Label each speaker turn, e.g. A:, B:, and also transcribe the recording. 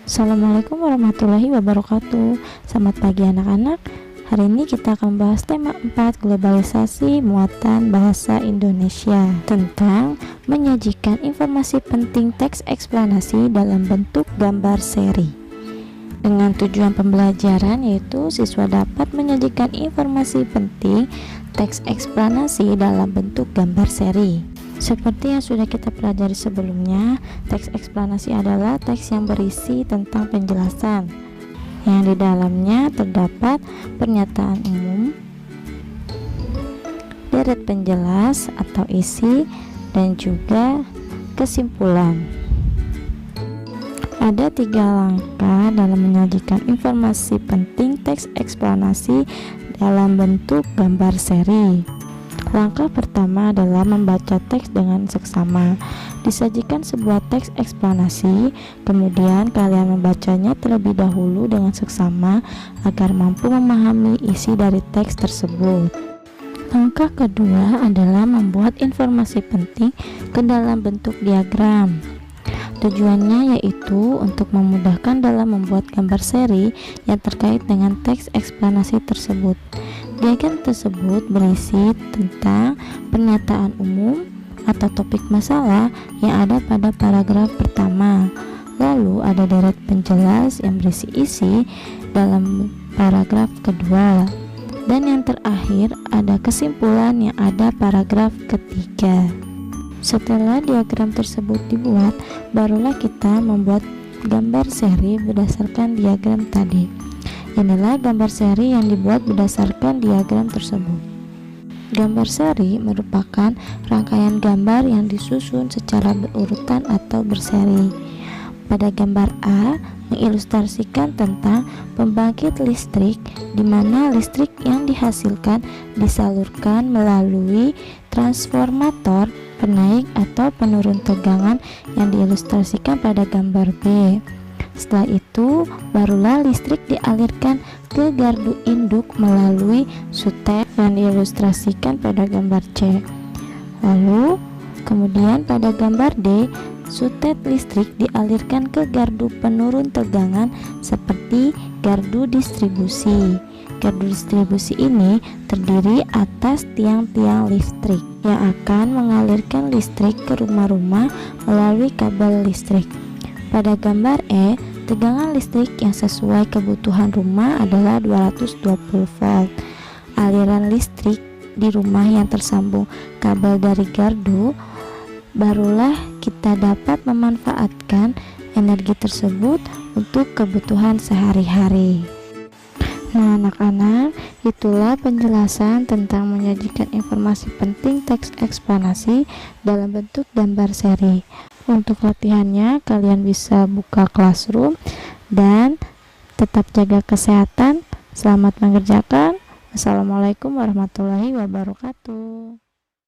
A: Assalamualaikum warahmatullahi wabarakatuh. Selamat pagi anak-anak. Hari ini kita akan membahas tema 4, globalisasi muatan bahasa Indonesia, tentang menyajikan informasi penting teks eksplanasi dalam bentuk gambar seri. Dengan tujuan pembelajaran yaitu siswa dapat menyajikan informasi penting teks eksplanasi dalam bentuk gambar seri. Seperti yang sudah kita pelajari sebelumnya, teks eksplanasi adalah teks yang berisi tentang penjelasan, yang di dalamnya terdapat pernyataan umum, deret penjelas atau isi, dan juga kesimpulan. Ada 3 langkah dalam menyajikan informasi penting teks eksplanasi dalam bentuk gambar seri. Langkah pertama adalah membaca teks dengan seksama. Disajikan sebuah teks eksplanasi, kemudian kalian membacanya terlebih dahulu dengan seksama agar mampu memahami isi dari teks tersebut. Langkah kedua adalah membuat informasi penting ke dalam bentuk diagram. Tujuannya yaitu untuk memudahkan dalam membuat gambar seri yang terkait dengan teks eksplanasi tersebut. Diagram tersebut berisi tentang pernyataan umum atau topik masalah yang ada pada paragraf pertama. Lalu ada deret penjelas yang berisi isi dalam paragraf kedua. Dan yang terakhir ada kesimpulan yang ada paragraf ketiga. Setelah diagram tersebut dibuat, barulah kita membuat gambar seri berdasarkan diagram tadi. Inilah gambar seri yang dibuat berdasarkan diagram tersebut. Gambar seri merupakan rangkaian gambar yang disusun secara berurutan atau berseri. Pada gambar A mengilustrasikan tentang pembangkit listrik, di mana listrik yang dihasilkan disalurkan melalui transformator penaik atau penurun tegangan yang diilustrasikan pada gambar B. Setelah itu, barulah listrik dialirkan ke gardu induk melalui sutet yang diilustrasikan pada gambar C. Lalu, kemudian pada gambar D, sutet listrik dialirkan ke gardu penurun tegangan seperti gardu distribusi. Gardu distribusi ini terdiri atas tiang-tiang listrik yang akan mengalirkan listrik ke rumah-rumah melalui kabel listrik. Pada gambar E, tegangan listrik yang sesuai kebutuhan rumah adalah 220 volt. Aliran listrik di rumah yang tersambung kabel dari gardu, barulah kita dapat memanfaatkan energi tersebut untuk kebutuhan sehari-hari. Nah anak-anak, itulah penjelasan tentang menyajikan informasi penting teks eksplanasi dalam bentuk gambar seri. Untuk latihannya, kalian bisa buka Classroom dan tetap jaga kesehatan. Selamat mengerjakan. Wassalamualaikum warahmatullahi wabarakatuh.